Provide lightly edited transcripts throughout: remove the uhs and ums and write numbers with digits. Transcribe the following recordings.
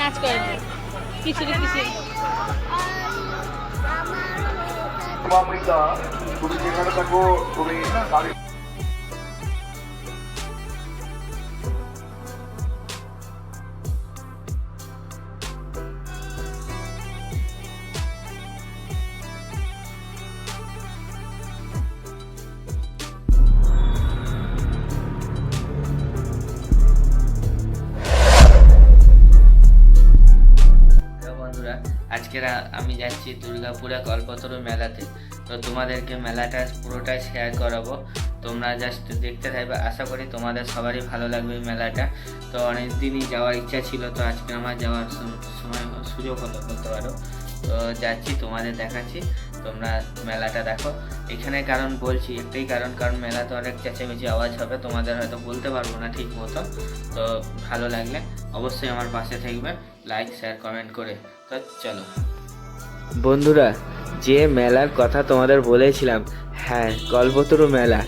নাচ করে নে। খিচুড়ি খিচুড়ি। অমৃতা, তুমি যেখানে থাকো তুমি গাড়ি। হ্যালো বন্ধুরা, আজকের আমি যাচ্ছি দুর্গাপুরে কল্পতরু মেলাতে। তো তোমাদেরকে মেলাটা পুরোটাই শেয়ার করাবো। তোমরা জাস্ট দেখতে থাকবে, আশা করি তোমাদের সবারই ভালো লাগবে এই মেলাটা। তো অনেক দিনই যাওয়ার ইচ্ছা ছিল, তো আজকে আমার যাওয়ার সময় সুযোগ হলো বলতে পারো। তো যাচ্ছি, তোমাদের দেখাচ্ছি, তোমরা মেলাটা দেখো। এখানে কারণ বলছি একটাই কারণ মেলাতে অনেক চেঁচামেচি আওয়াজ হবে, তোমাদের হয়তো বলতে পারবো না ঠিক মতো। তো ভালো লাগলে অবশ্যই আমার পাশে থাকবে, লাইক শেয়ার কমেন্ট করে। তো চলো বন্ধুরা, যে মেলার কথা তোমাদের বলেছিলাম, হ্যাঁ কল্পতরু মেলা।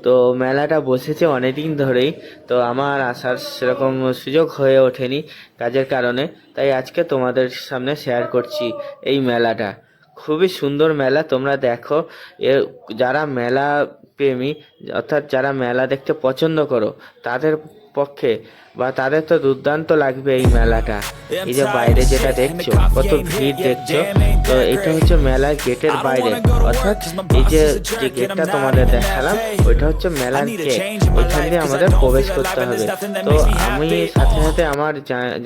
তো মেলাটা বসেছে অনেকদিন ধরেই, তো আমার আসার সেরকম সুযোগ হয়ে ওঠেনি কাজের কারণে, তাই আজকে তোমাদের সামনে শেয়ার করছি এই মেলাটা। খুবই সুন্দর মেলা, তোমরা দেখো। এ যারা মেলা প্রেমী, অর্থাৎ যারা মেলা দেখতে পছন্দ করো, তাদের পক্ষে বা তাদের তো দুর্দান্ত লাগবে এই মেলাটা। এই যে বাইরে যেটা দেখছো, কত ভিড় দেখছো, তো এটা হচ্ছে মেলার গেটের বাইরে, অর্থাৎ এই যে যে গেটটা তোমাদের দেখালাম, ওইটা হচ্ছে মেলার গেট। ওইখান দিয়ে আমাদের প্রবেশ করতে হবে। তো আমি সাথে সাথে আমার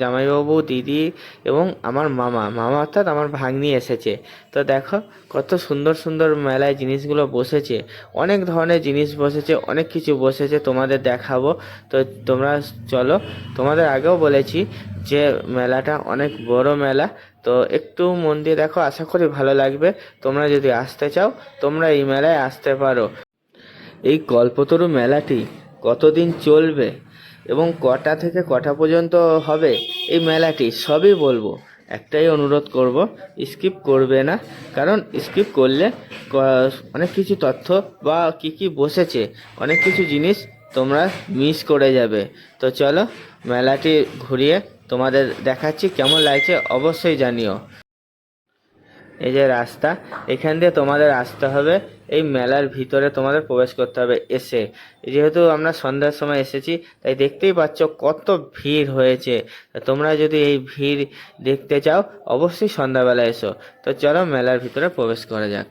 জামাইবাবু, দিদি এবং আমার মামা মামা অর্থাৎ আমার ভাগ্নি এসেছে। তো দেখো কত সুন্দর সুন্দর মেলায় জিনিসগুলো বসেছে, অনেক ধরনের জিনিস বসেছে, অনেক কিছু বসেছে, তোমাদের দেখাবো। তো তোমরা চলো। তোমাদের আগেও বলেছি যে মেলাটা অনেক বড় মেলা, তো একটু মন দিয়ে দেখো, আশা করি ভালো লাগবে। তোমরা যদি আসতে চাও, তোমরা এই মেলায় আসতে পারো। এই কল্পতরু মেলাটি কতদিন চলবে এবং কটা থেকে কটা পর্যন্ত হবে এই মেলাটি, সবই বলবো। একটাই অনুরোধ করব, স্কিপ করবে না, কারণ স্কিপ করলে অনেক কিছু তথ্য বা কি কি বসেছে, অনেক কিছু জিনিস তোমরা মিস করে যাবে। তো চলো মেলাটি ঘুরিয়ে তোমাদের দেখাচ্ছি, কেমন লাগছে অবশ্যই জানিও। এই যে রাস্তা, এখান দিয়ে তোমাদের আসতে হবে, এই মেলার ভিতরে তোমাদের প্রবেশ করতে হবে। যেহেতু আমরা সন্ধ্যার সময় এসেছি, তাই দেখতেই পাচ্ছ কত ভিড় হয়েছে। তোমরা যদি এই ভিড় দেখতে চাও, অবশ্যই সন্ধ্যাবেলা এসো। তো চলো মেলার ভিতরে প্রবেশ করা যাক।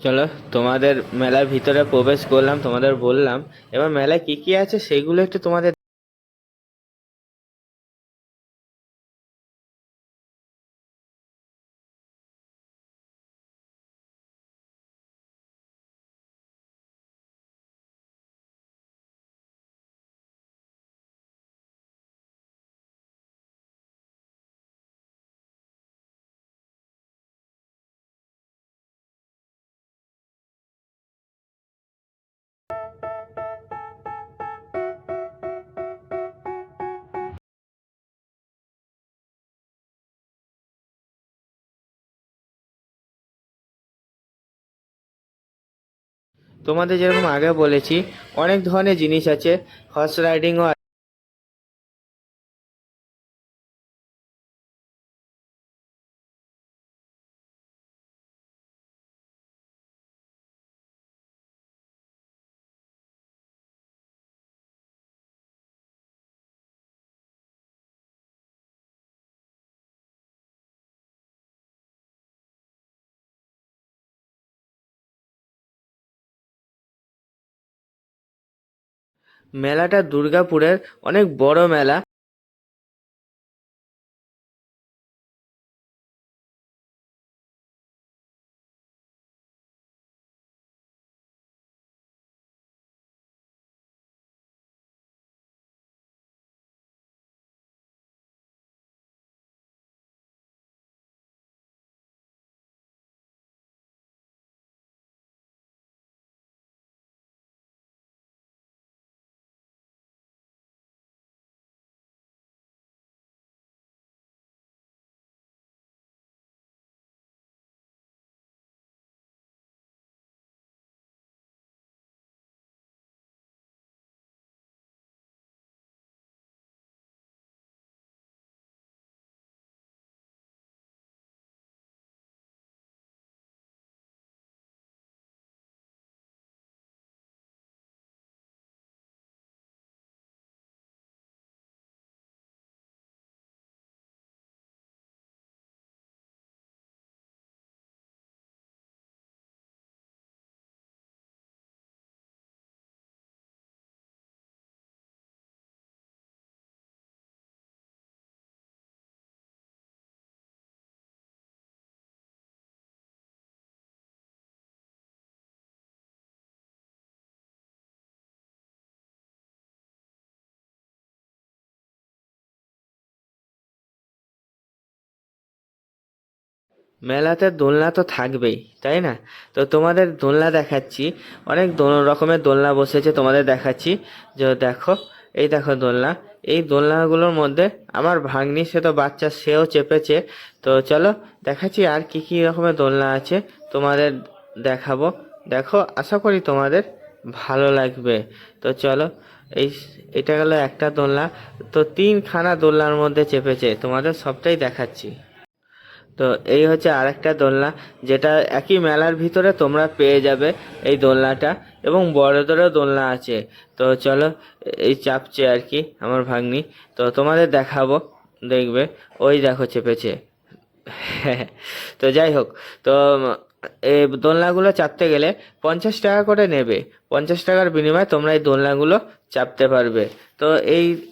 চলো তোমাদের মেলার ভিতরে প্রবেশ করলাম, তোমাদের বললাম। এবার মেলায় কি কি আছে সেগুলো একটু তোমাদের। তোমাদের যেরকম আগে বলেছি, অনেক ধরনের জিনিস আছে, হর্স রাইডিংও। মেলাটা দুর্গাপুরের অনেক বড় মেলা। মেলাতে দোলনা তো থাকবেই, তাই না? তো তোমাদের দোলনা দেখাচ্ছি, অনেক রকমের দোলনা বসেছে, তোমাদের দেখাচ্ছি। যে দেখো, এই দেখো দোলনা। এই দোলনাগুলোর মধ্যে আমার ভাগ্নি, সে তো বাচ্চা, সেও চেপেছে। তো চলো দেখাচ্ছি আর কি কি রকমের দোলনা আছে, তোমাদের দেখাবো। দেখো, আশা করি তোমাদের ভালো লাগবে। তো চলো, এই এটা গেল একটা দোলনা। তো 3খানা দোলনার মধ্যে চেপেছে, তোমাদের সবটাই দেখাচ্ছি। তো এই হচ্ছে আরেকটা দোলনা, যেটা একই মেলার ভিতরে তোমরা পেয়ে যাবে এই দোলনাটা, এবং বড়দেরও দোলনা আছে। তো চলো, এই চাপছে আর কি আমার ভাগ্নি, তো তোমাদের দেখাবো, দেখবে। ওই দেখো চেপেছে। তো যাই হোক, তো এই দোলনাগুলো চাপতে গেলে 50 টাকা করে নেবে। 50 টাকার বিনিময়ে তোমরা এই দোলনাগুলো চাপতে পারবে। তো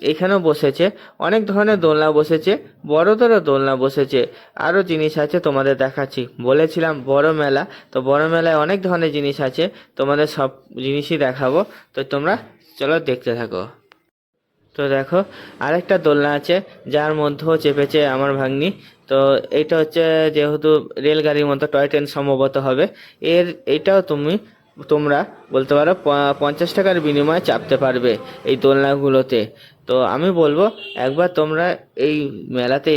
এইখানেও বসেছে, অনেক ধরনের দোলনা বসেছে, বড়দেরও দোলনা বসেছে। আরও জিনিস আছে, তোমাদের দেখাচ্ছি। বলেছিলাম বড় মেলা, তো বড় মেলায় অনেক ধরনের জিনিস আছে, তোমাদের সব জিনিসই দেখাবো। তো তোমরা চলো দেখতে থাকো। তো দেখো, আরেকটা দোলনা আছে, যার মধ্যেও চেপেছে আমার ভাগ্নি। তো এইটা হচ্ছে যেহেতু রেলগাড়ির মতো, টয় ট্রেন সম্ভবত হবে। এইটাও তোমরা বলতে পারো 50 টাকার বিনিময়ে চাপতে পারবে এই দোলনাগুলোতে। তো আমি বলবো একবার তোমরা এই মেলাতে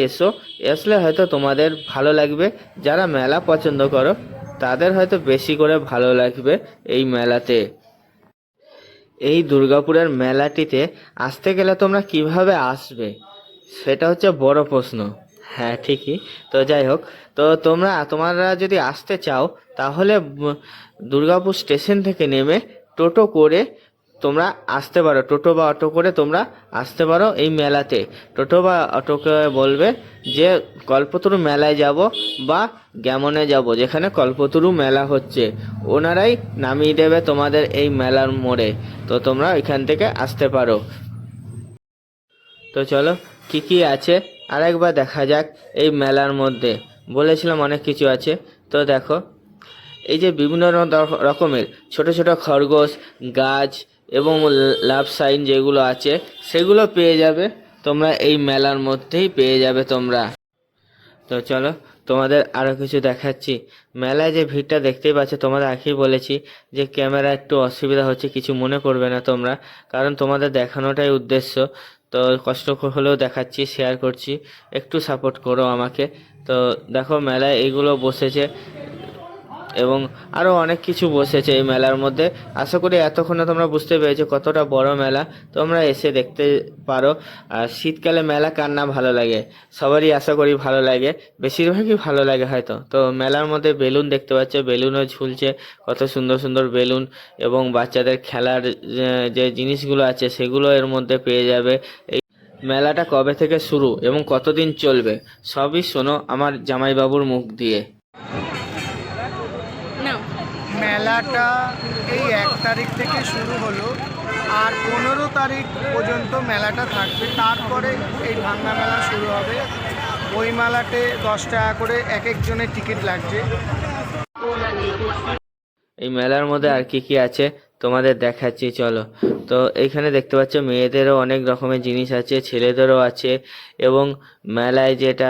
আসলে হয়তো তোমাদের ভালো লাগবে। যারা মেলা পছন্দ করো তাদের হয়তো বেশি করে ভালো লাগবে এই মেলাতে। এই দুর্গাপুরের মেলাটিতে আসতে গেলে তোমরা কিভাবে আসবে, সেটা হচ্ছে বড় প্রশ্ন। হ্যাঁ, ঠিকই। তো যাই হোক, তো তোমরা যদি আসতে চাও, তাহলে দুর্গাপুর স্টেশন থেকে নেমে টোটো করে তোমরা আসতে পারো। টোটো বা অটো করে তোমরা আসতে পারো এই মেলাতে। টোটো বা অটোকে বলবে যে কল্পতরু মেলায় যাব বা গ্যামনে যাব, যেখানে কল্পতরু মেলা হচ্ছে, ওনারাই নামিয়ে দেবে তোমাদের এই মেলার মোড়ে। তো তোমরা এখান থেকে আসতে পারো। তো চলো, কি কি আছে আরেকবার দেখা যাক এই মেলার মধ্যে। বলেছিলাম অনেক কিছু আছে। তো দেখো, এই যে বিভিন্ন রকমের ছোট ছোট খরগোশ, গাছ এবং লাভ সাইন যেগুলো আছে, সেগুলো পেয়ে যাবে তোমরা এই মেলার মধ্যেই পেয়ে যাবে তোমরা। তো চলো, তোমাদের আরও কিছু দেখাচ্ছি। মেলায় যে ভিড়টা দেখতেই পাচ্ছ, তোমাদের আগেই বলেছি যে ক্যামেরা একটু অসুবিধা হচ্ছে, কিছু মনে করবে না তোমরা, কারণ তোমাদের দেখানোটাই উদ্দেশ্য। তো কষ্ট হলেও দেখাচ্ছি, শেয়ার করছি, একটু সাপোর্ট করো আমাকে। তো দেখো, মেলায় এইগুলো বসেছে এবং আরও অনেক কিছু বসেছে এই মেলার মধ্যে। আশা করি এতক্ষণে তোমরা বুঝতে পেরেছো কতটা বড় মেলা, তোমরা এসে দেখতে পারো। আর শীতকালে মেলা কার না ভালো লাগে, সবারই আশা করি ভালো লাগে, বেশিরভাগই ভালো লাগে হয়তো। তো মেলার মধ্যে বেলুন দেখতে পাচ্ছ, বেলুনও ঝুলছে, কত সুন্দর সুন্দর বেলুন, এবং বাচ্চাদের খেলার যে জিনিসগুলো আছে সেগুলো এর মধ্যে পেয়ে যাবে। এই মেলাটা কবে থেকে শুরু এবং কতদিন চলবে, সবই শোনো আমার জামাইবাবুর মুখ দিয়ে। মেলাটা এই 1 তারিখ থেকে শুরু হলো, আর 15 তারিখ পর্যন্ত মেলাটা থাকবে। তারপরে এই ভাঙা মেলা শুরু হবে। ওই মেলাতে 10 টাকা করে এক একজনের টিকিট লাগছে। এই মেলার মধ্যে আর কি কি আছে তোমাদের দেখাচ্ছি, চলো। তো এইখানে দেখতে পাচ্ছ মেয়েদেরও অনেক রকমের জিনিস আছে, ছেলেদেরও আছে, এবং মেলায় যেটা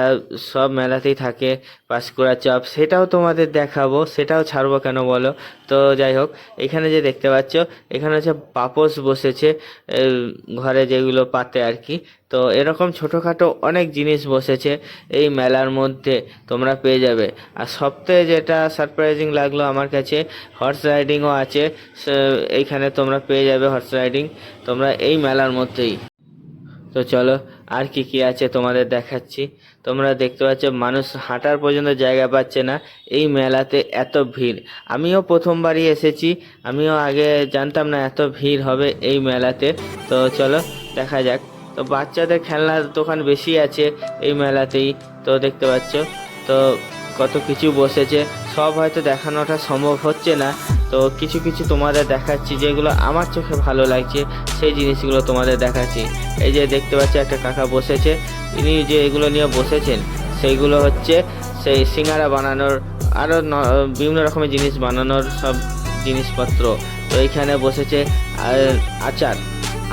সব মেলাতেই থাকে পাঁশকুড়া চপ, সেটাও তোমাদের দেখাবো, সেটাও ছাড়বো কেন বলো। তো যাই হোক, এখানে যে দেখতে পাচ্ছ, এখানে হচ্ছে পাপোশ বসেছে, ঘরে যেগুলো পাতে আর কি। তো এরকম ছোটোখাটো অনেক জিনিস বসেছে এই মেলার মধ্যে, তোমরা পেয়ে যাবে। আর সবথেকে যেটা সারপ্রাইজিং লাগলো আমার কাছে, হর্স রাইডিংও আছে এইখানে, তোমরা পেয়ে যাবে হর্স রাইডিং তোমরা এই মেলার মধ্যেই। তো চলো, আর কি কি আছে তোমাদের দেখাচ্ছি। তোমরা দেখতে পাচ্ছ মানুষ হাঁটার পর্যন্ত জায়গা পাচ্ছে না, এই মেলাতে এত ভিড়। আমিও প্রথমবারই এসেছি, আমিও আগে জানতাম না এত ভিড় হবে এই মেলাতে। তো চলো দেখা যাক। তো বাচ্চাদের খেলনার দোকান বেশি আছে এই মেলাতেই, তো দেখতে পাচ্ছ। তো কত কিছু বসেছে, সব হয়তো দেখানোটা সম্ভব হচ্ছে না। তো কিছু কিছু তোমাদের দেখাচ্ছি, যেগুলো আমার চোখে ভালো লাগছে সেই জিনিসগুলো তোমাদের দেখাচ্ছি। এই যে দেখতে পাচ্ছি একটা কাকা বসেছে, ইনি যে এগুলো নিয়ে বসেছেন সেইগুলো হচ্ছে সেই সিঙ্গারা বানানোর, আরও বিভিন্ন রকমের জিনিস বানানোর সব জিনিসপত্র। তো এইখানে বসেছে আচার,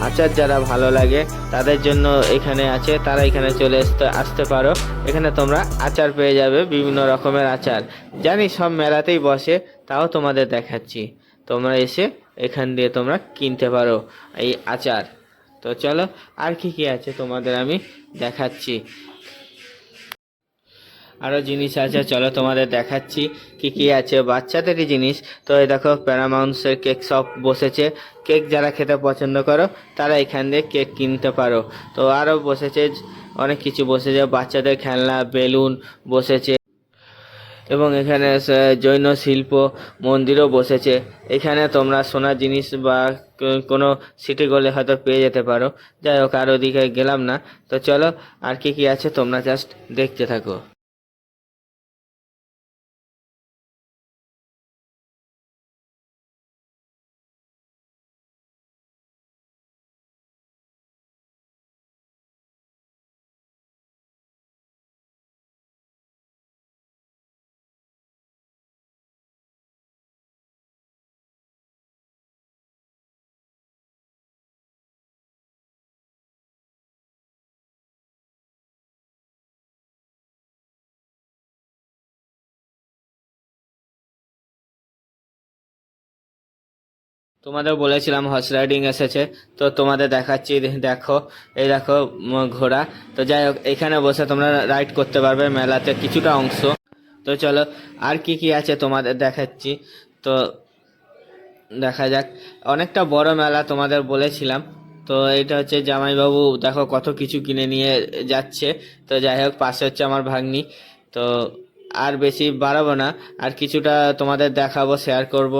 আচার যারা ভালো লাগে তাদের জন্য এখানে আছে, তারা এখানে চলে আসতে পারো। এখানে তোমরা আচার পেয়ে যাবে, বিভিন্ন রকমের আচার। জানি সব মেলাতেই বসে, তাও তোমাদের দেখাচ্ছি। তোমরা এসে এখান দিয়ে তোমরা কিনতে পারো এই আচার। তো চলো আর কি কি আছে তোমাদের আমি দেখাচ্ছি। আরও জিনিস আছে, চলো তোমাদের দেখাচ্ছি কি কি আছে বাচ্চাদেরই জিনিস। তো এই দেখো প্যারামাউন্টসের কেক শপ বসেছে। কেক যারা খেতে পছন্দ করো তারা এখান দিয়ে কেক কিনতে পারো। তো আরও বসেছে অনেক কিছু, বসেছে বাচ্চাদের খেলনা, বেলুন বসেছে, এবং এখানে জৈন শিল্প মন্দিরও বসেছে। এখানে তোমরা সোনার জিনিস বা কোনো সিটি গোলে হয়তো পেয়ে যেতে পারো। যাই হোক, আর ওদিকে গেলাম না। তো চলো আর কি কি আছে তোমরা জাস্ট দেখতে থাকো। তোমাদের বলেছিলাম হর্স রাইডিং এসেছে, তো তোমাদের দেখাচ্ছি। দেখো, এই দেখো ঘোড়া। তো যাই হোক, এখানে বসে তোমরা রাইড করতে পারবে মেলাতে কিছুটা অংশ। তো চলো আর কি কি আছে তোমাদের দেখাচ্ছি। তো দেখা যাক, অনেকটা বড় মেলা তোমাদের বলেছিলাম। তো এটা হচ্ছে জামাইবাবু, দেখো কত কিছু কিনে নিয়ে যাচ্ছে। তো যাই হোক, পাশে হচ্ছে আমার ভাগ্নি। তো আর বেশি বাড়াবো না, আর কিছুটা তোমাদের দেখাবো, শেয়ার করব,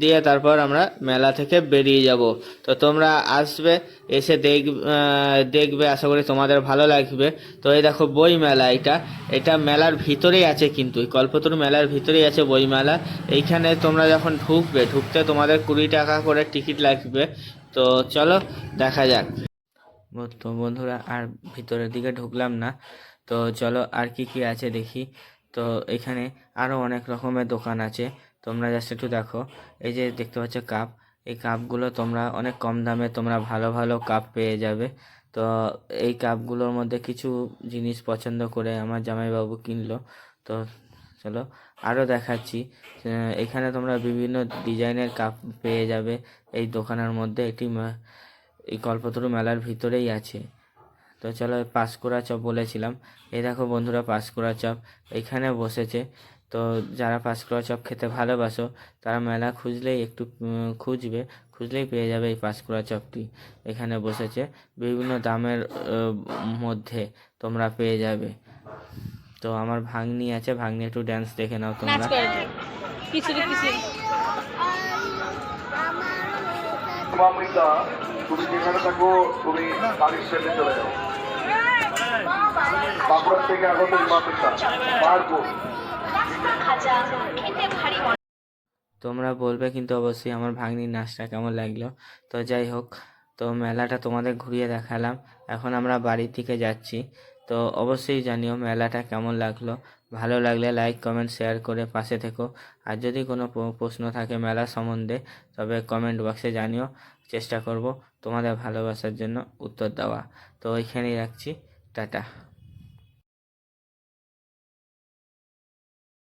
দিয়ে তারপর আমরা মেলা থেকে বেরিয়ে যাব। তো তোমরা আসবে, এসে দেখবে, আশা করি তোমাদের ভালো লাগবে। তো এই দেখো বই মেলা, এটা মেলার ভিতরেই আছে, কিন্তু এই কল্পতরু মেলার ভিতরেই আছে বই মেলা। এইখানে তোমরা যখন ঢুকতে তোমাদের 20 টাকা করে টিকিট লাগবে। তো চলো দেখা যাক। তো বন্ধুরা, আর ভিতরের দিকে ঢুকলাম না। তো চলো আর কি কি আছে দেখি। তো এখানে আরও অনেক রকমের দোকান আছে, তোমরা জাস্ট একটু দেখো। এই যে দেখতে পাচ্ছ কাপ, এই কাপগুলো তোমরা অনেক কম দামে তোমরা ভালো ভালো কাপ পেয়ে যাবে। তো এই কাপগুলোর মধ্যে কিছু জিনিস পছন্দ করে আমার জামাইবাবু কিনলো। তো চলো আরও দেখাচ্ছি। এখানে তোমরা বিভিন্ন ডিজাইনের কাপ পেয়ে যাবে এই দোকানের মধ্যে। এই কল্পতরু মেলার ভিতরেই আছে। তো চলো, পাঁশকুড়া চপ বলেছিলাম, এই দেখো বন্ধুরা পাঁশকুড়া চপ এখানে বসেছে। তো যারা পাঁশকুড়া চপ খেতে ভালোবাসো তারা মেলা খুঁজলেই একটু খুঁজলেই পেয়ে যাবে এই পাঁশকুড়া চপটি। এখানে বসেছে, বিভিন্ন দামের মধ্যে তোমরা পেয়ে যাবে। তো আমার ভাগ্নি আছে, ভাগ্নি একটু ড্যান্স দেখে নাও নাচ তোমরা। করে দাও। খিচুড়ি খিচুড়ি। মৃতা, তুমি যেখানে থাকো তুমি গাড়ির স্ট্যান্ডে চলে যাও। বাঁকুড়া থেকে আগত মৃতা পাহাড়পুর। তোমরা বলবে কিন্তু অবশ্যই আমার ভাগ্নির নাচটা কেমন লাগলো। তো যাই হোক, তো মেলাটা তোমাদের ঘুরিয়ে দেখালাম, এখন আমরা বাড়ির দিকে যাচ্ছি। তো অবশ্যই জানিও মেলাটা কেমন লাগলো। ভালো লাগলে লাইক কমেন্ট শেয়ার করে পাশে থেকো। আর যদি কোনো প্রশ্ন থাকে মেলা সম্বন্ধে, তবে কমেন্ট বক্সে জানিও, চেষ্টা করব তোমাদের ভালোবাসার জন্য উত্তর দেওয়া। তো ওইখানেই রাখছি, টাটা।